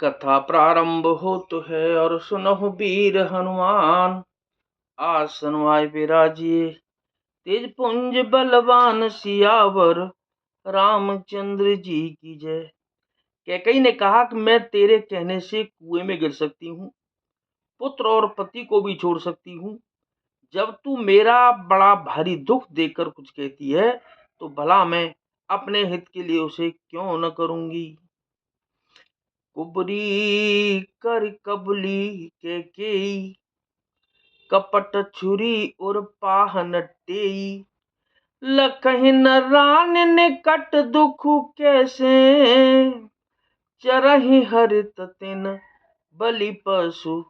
कथा प्रारंभ होत है और सुनहु वीर हनुमान। आसन आए विराजिए तेज पुंज बलवान सियावर रामचंद्र जी की जय। कैकई ने कहा कि मैं तेरे कहने से कुएं में गिर सकती हूँ, पुत्र और पति को भी छोड़ सकती हूँ। जब तू मेरा बड़ा भारी दुख देखकर कुछ कहती है तो भला मैं अपने हित के लिए उसे क्यों न करूंगी। कुबरी कर कबली के कपट छुरी और पाहन टेई। लखहि न रान निकट दुख कैसे, चरहि हरित तिन बलि पशु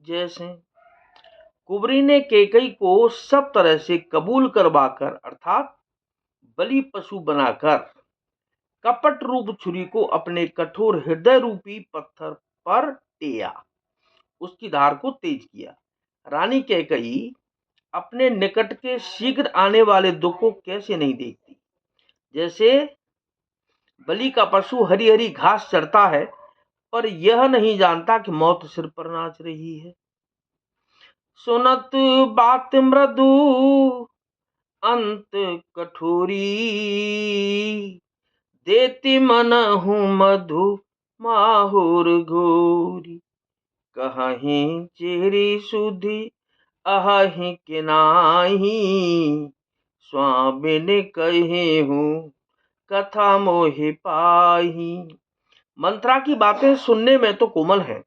जैसे। कुबरी ने कैकई को सब तरह से कबूल करवाकर अर्थात बलि पशु बनाकर कपट रूप छुरी को अपने कठोर हृदय रूपी पत्थर पर टेया, उसकी धार को तेज किया। रानी कैकई अपने निकट के शीघ्र आने वाले दुख को कैसे नहीं देखती। जैसे बलि का पशु हरी हरी घास चरता है पर यह नहीं जानता कि मौत सिर पर नाच रही है। सुनत बात मृदु अंत कठोरी, देती मनहु मधु माहुर घोरी। कहीं चेरी सुधी अहि के नाही, स्वामी ने कहे हूँ कथा मोहि पाही। मंत्रा की बातें सुनने में तो कोमल हैं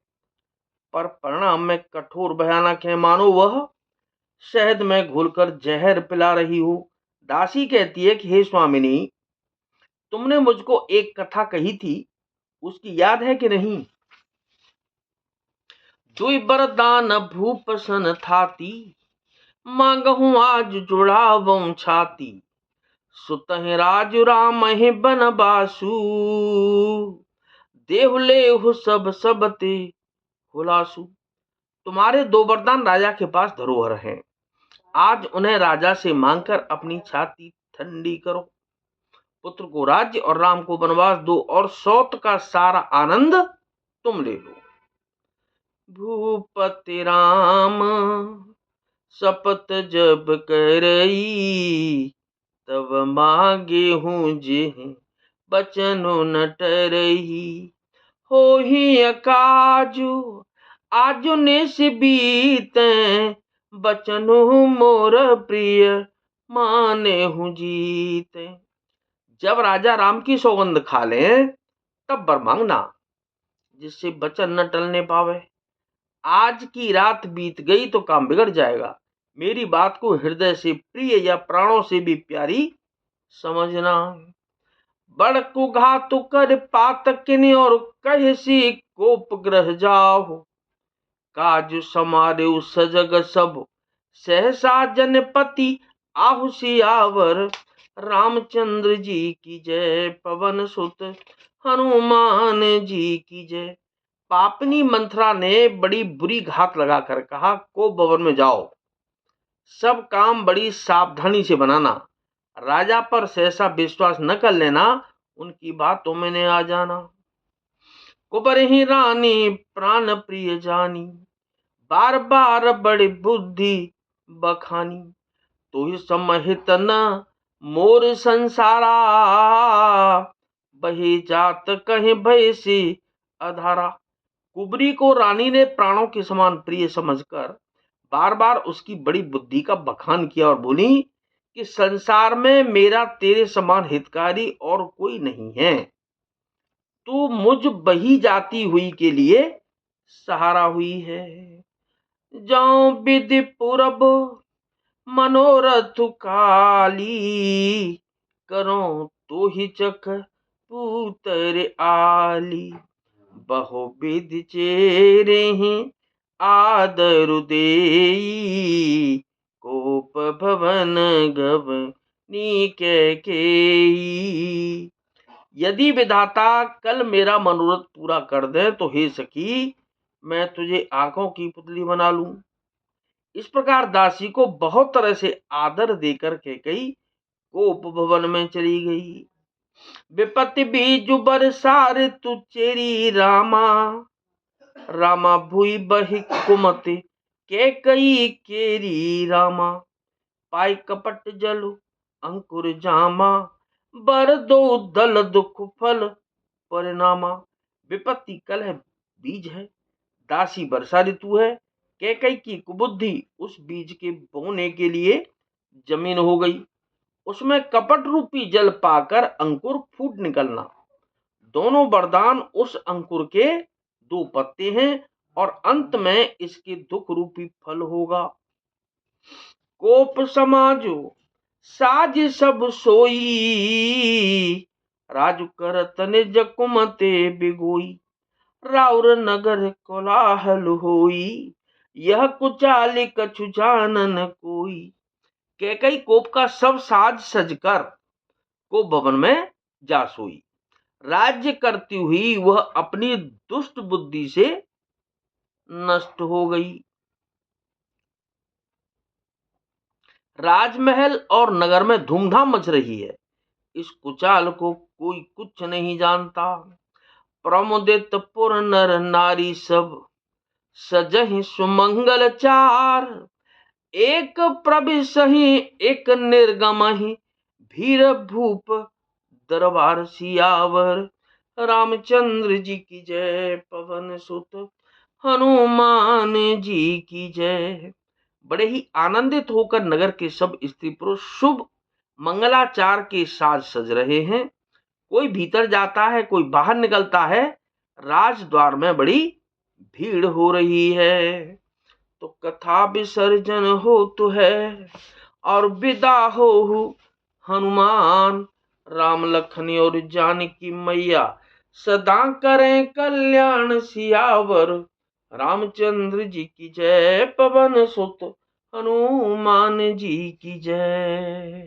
पर परिणाम में कठोर भयानक है, मानो वह शहद में घुलकर जहर पिला रही हो। दासी कहती है कि हे स्वामिनी, तुमने मुझको एक कथा कही थी, उसकी याद है कि नहीं। दुई बरदान भूप सन थाती, मांगहूं आज जुड़ावं छाती। सुतहि राजु राम ही बनवासु, देहु लेहु सब सबते हुलासु। तुम्हारे दो वरदान राजा के पास धरोहर हैं, आज उन्हें राजा से मांगकर अपनी छाती ठंडी करो। पुत्र को राज्य और राम को वनवास दो और सौत का सारा आनंद तुम ले लो। भूपति राम शपथ जब करई, तब मांगे हूँ जिह बचनो न टरही। हो ही अकाजु आजु निश बीते, बचनु मोर प्रिय माने हूँ जीते। जब राजा राम की सौगंध खा लें तब वर मांगना, जिससे बचन न टलने पावे। आज की रात बीत गई तो काम बिगड़ जाएगा। मेरी बात को हृदय से प्रिय या प्राणों से भी प्यारी समझना। बड़कु घातु कर पातकिन और कहसी कोप ग्रह जाओ, काज समारे सजग सब सहसा जनपति आहु सियावर रामचंद्र जी की जय। पवन सुत हनुमान जी की जय। पापनी मंथरा ने बड़ी बुरी घात लगाकर कहा, को भवन में जाओ, सब काम बड़ी सावधानी से बनाना, राजा पर सहसा विश्वास न कर लेना, उनकी बातों में न आ जाना। कुबर ही रानी प्राण प्रिय जानी, बार बार बड़ी बुद्धि बखानी। तो ही समहित न मोर संसारा, बही जात कहीं भयसी अधारा। कुबरी को रानी ने प्राणों के समान प्रिय समझकर बार बार उसकी बड़ी बुद्धि का बखान किया और बोली कि संसार में मेरा तेरे समान हितकारी और कोई नहीं है। तू मुझ बही जाती हुई के लिए सहारा हुई है। जाऊं विधि पूरब मनोरथ काली, करो तो ही चख पुत्र आली। बहुविध चेरे आदरु देई, कोप भवन गवनी कैकेयी। यदि विधाता कल मेरा मनोरथ पूरा कर दे तो हे सखी, मैं तुझे आंखों की पुतली बना लूं। इस प्रकार दासी को बहुत तरह से आदर देकर कैकई कोप भवन में चली गई। विपत्ति बीजु बरसार तु चेरी रामा, रामा भुई बहि कुमति के कई केरी रामा, पाई कपट जलु अंकुर जामा, बर दो दल दुख फल परिणामा। विपत्ति कलह बीज है, दासी वर्षा ऋतु है, कैकई की कुबुद्धि उस बीज के बोने के लिए जमीन हो गई, उसमें कपट रूपी जल पाकर अंकुर फूट निकलना। दोनों वरदान उस अंकुर के दो पत्ते हैं और अंत में इसके दुख रूपी फल होगा। कोप समाजो साज सब सोई, राजु करत निज कुमते बिगोई, राउर नगर कोलाहल होई, यह कुचाल कछु जानन कोई। कैकई कोप का सब साज सजकर कोप भवन में जा सोई। राज्य करती हुई वह अपनी दुष्ट बुद्धि से नष्ट हो गई। राजमहल और नगर में धूमधाम मच रही है, इस कुचाल को कोई कुछ नहीं जानता। प्रमुदित पुर नर नारी सब सजहि सुमंगल चार, एक प्रविशहि एक निर्गमहि, भीर भूप दरबार सियावर। रामचंद्र जी की जय, पवन सुत हनुमान जी की जय। बड़े ही आनंदित होकर नगर के सब स्त्री पुरुष शुभ मंगलाचार के साज सज रहे हैं। कोई भीतर जाता है, कोई बाहर निकलता है, राजद्वार में बड़ी भीड़ हो रही है। तो कथा विसर्जन हो तो है और विदा हो हनुमान, राम लखन और जानकी मैया सदा करें कल्याण सियावर। रामचंद्र जी की जय, पवन सुत हनुमान जी की जय।